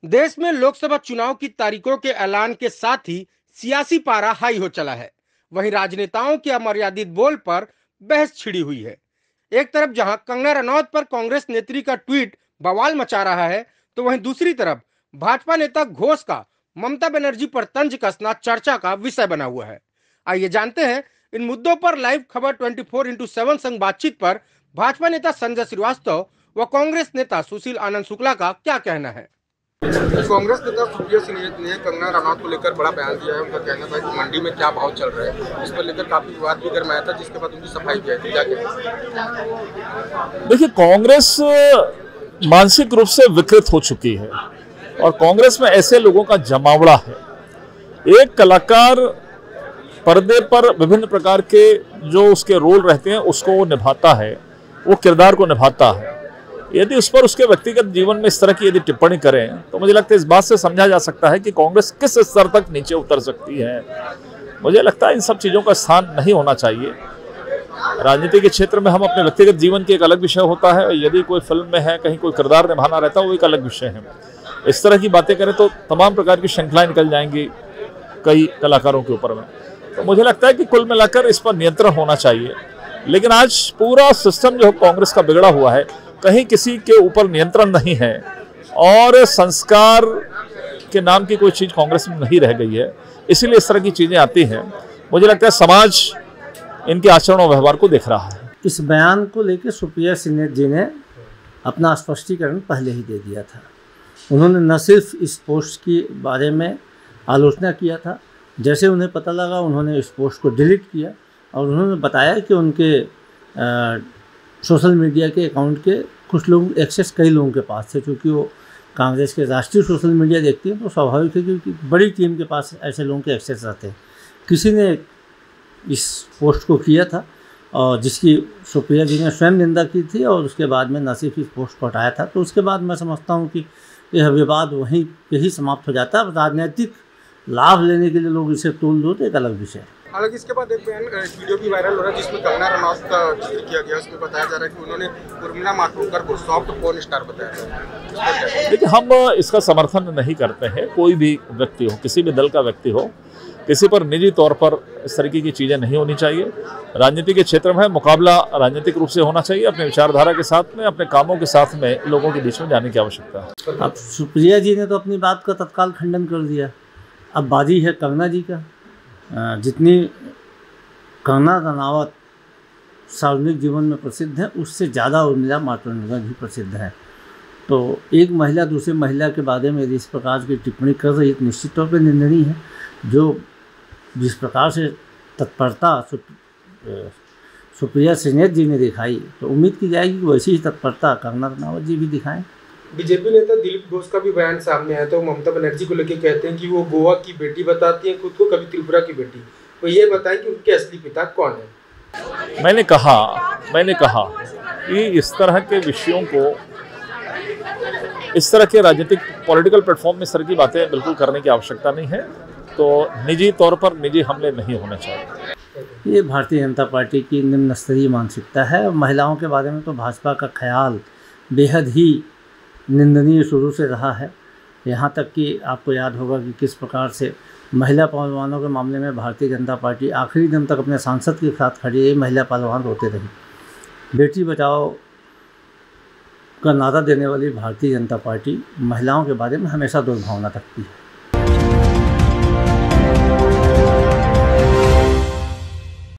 देश में लोकसभा चुनाव की तारीखों के ऐलान के साथ ही सियासी पारा हाई हो चला है। वहीं राजनेताओं के अमर्यादित बोल पर बहस छिड़ी हुई है। एक तरफ जहां कंगना रनौत पर कांग्रेस नेत्री का ट्वीट बवाल मचा रहा है, तो वहीं दूसरी तरफ भाजपा नेता घोष का ममता बनर्जी पर तंज कसना चर्चा का विषय बना हुआ है। आइए जानते हैं इन मुद्दों पर लाइव खबर 24/7 संग बातचीत पर भाजपा नेता संजय श्रीवास्तव व कांग्रेस नेता सुशील आनंद शुक्ला का क्या कहना है। कांग्रेस नेता सुप्रिया सिन्हा ने कंगना रनौत को लेकर बड़ा बयान दिया है। उनका कहना था कि मंडी में क्या भाव चल रहा है, इस पर लेकर काफी विवाद भी गरमाया था, जिसके बाद उनकी सफाई की थी। क्या कहना? देखिए, कांग्रेस मानसिक रूप से विकृत हो चुकी है और कांग्रेस में ऐसे लोगों का जमावड़ा है। एक कलाकार पर्दे पर विभिन्न प्रकार के जो उसके रोल रहते हैं उसको वो निभाता है, वो किरदार को निभाता है। यदि उस पर उसके व्यक्तिगत जीवन में इस तरह की यदि टिप्पणी करें तो मुझे लगता है इस बात से समझा जा सकता है कि कांग्रेस किस स्तर तक नीचे उतर सकती है। मुझे लगता है इन सब चीज़ों का स्थान नहीं होना चाहिए। राजनीति के क्षेत्र में हम अपने व्यक्तिगत जीवन की एक अलग विषय होता है, यदि कोई फिल्म में है, कहीं कोई किरदार निभाना रहता है, वो एक अलग विषय है। इस तरह की बातें करें तो तमाम प्रकार की श्रृंखलाएं निकल जाएंगी कई कलाकारों के ऊपर में। तो मुझे लगता है कि कुल मिलाकर इस पर नियंत्रण होना चाहिए। लेकिन आज पूरा सिस्टम जो कांग्रेस का बिगड़ा हुआ है, कहीं किसी के ऊपर नियंत्रण नहीं है और संस्कार के नाम की कोई चीज़ कांग्रेस में नहीं रह गई है, इसीलिए इस तरह की चीज़ें आती हैं। मुझे लगता है समाज इनके आचरण और व्यवहार को देख रहा है। इस बयान को लेकर सुप्रिया सिन्हा जी ने अपना स्पष्टीकरण पहले ही दे दिया था। उन्होंने न सिर्फ इस पोस्ट के बारे में आलोचना किया था, जैसे उन्हें पता लगा उन्होंने इस पोस्ट को डिलीट किया और उन्होंने बताया कि उनके सोशल मीडिया के अकाउंट के कुछ लोग एक्सेस कई लोगों के पास थे। क्योंकि वो कांग्रेस के राष्ट्रीय सोशल मीडिया देखती हैं तो स्वाभाविक है कि बड़ी टीम के पास ऐसे लोगों के एक्सेस रहते हैं। किसी ने इस पोस्ट को किया था और जिसकी सुप्रिया जी ने स्वयं निंदा की थी और उसके बाद में न सिर्फ इस पोस्ट को हटाया था। तो उसके बाद मैं समझता हूँ कि यह विवाद वहीं पे ही समाप्त हो जाता है। राजनीतिक लाभ लेने के लिए लोग इसे तोल दो तो एक अलग विषय है। हालांकि इसके बाद एक वीडियो भी वायरल हो रहा है जिसमें कंगना रनौत का जिक्र किया गया। उसमें बताया जा रहा है कि उन्होंने उर्मिला मातोंडकर को सॉफ्ट पोर्न स्टार बताया। देखिए, हम इसका समर्थन नहीं करते हैं। कोई भी व्यक्ति हो, किसी भी दल का व्यक्ति हो, किसी पर निजी तौर पर इस तरीके की चीज़ें नहीं होनी चाहिए। राजनीति के क्षेत्र में मुकाबला राजनीतिक रूप से होना चाहिए। अपने विचारधारा के साथ में, अपने कामों के साथ में लोगों के बीच में जाने की आवश्यकता है। अब सुप्रिया जी ने तो अपनी बात का तत्काल खंडन कर दिया। अब बाजी है कंगना जी का। जितनी कंगना रनौत सार्वजनिक जीवन में प्रसिद्ध है, उससे ज़्यादा उर्मिला मातोंडकर भी प्रसिद्ध है। तो एक महिला दूसरे महिला के बारे में यदि इस प्रकार की टिप्पणी कर रही है तो निश्चित तौर पर निंदनीय है। जो जिस प्रकार से तत्परता सुप्रिया सिन्हा जी ने दिखाई, तो उम्मीद की जाएगी कि वैसी ही तत्परता कंगना रनौत जी भी दिखाएं। बीजेपी नेता दिलीप घोष का भी बयान सामने आया। तो ममता बनर्जी को लेकर कहते हैं कि वो गोवा की बेटी बताती हैं खुद को, कभी त्रिपुरा की बेटी। तो ये बताएं कि उनके असली पिता कौन है। मैंने कहा कि इस तरह के विषयों को, इस तरह के राजनीतिक पॉलिटिकल प्लेटफॉर्म में इस तरह की बातें बिल्कुल करने की आवश्यकता नहीं है। तो निजी तौर पर निजी हमले नहीं होने चाहिए। ये भारतीय जनता पार्टी की निम्न स्तरीय मानसिकता है। महिलाओं के बारे में तो भाजपा का ख्याल बेहद ही निंदनीय शुरू से रहा है। यहाँ तक कि आपको याद होगा कि किस प्रकार से महिला पहलवानों के मामले में भारतीय जनता पार्टी आखिरी दिन तक अपने सांसद के साथ खड़ी है। महिला पहलवान रोते रही। बेटी बचाओ का नारा देने वाली भारतीय जनता पार्टी महिलाओं के बारे में हमेशा दुर्भावना रखती है।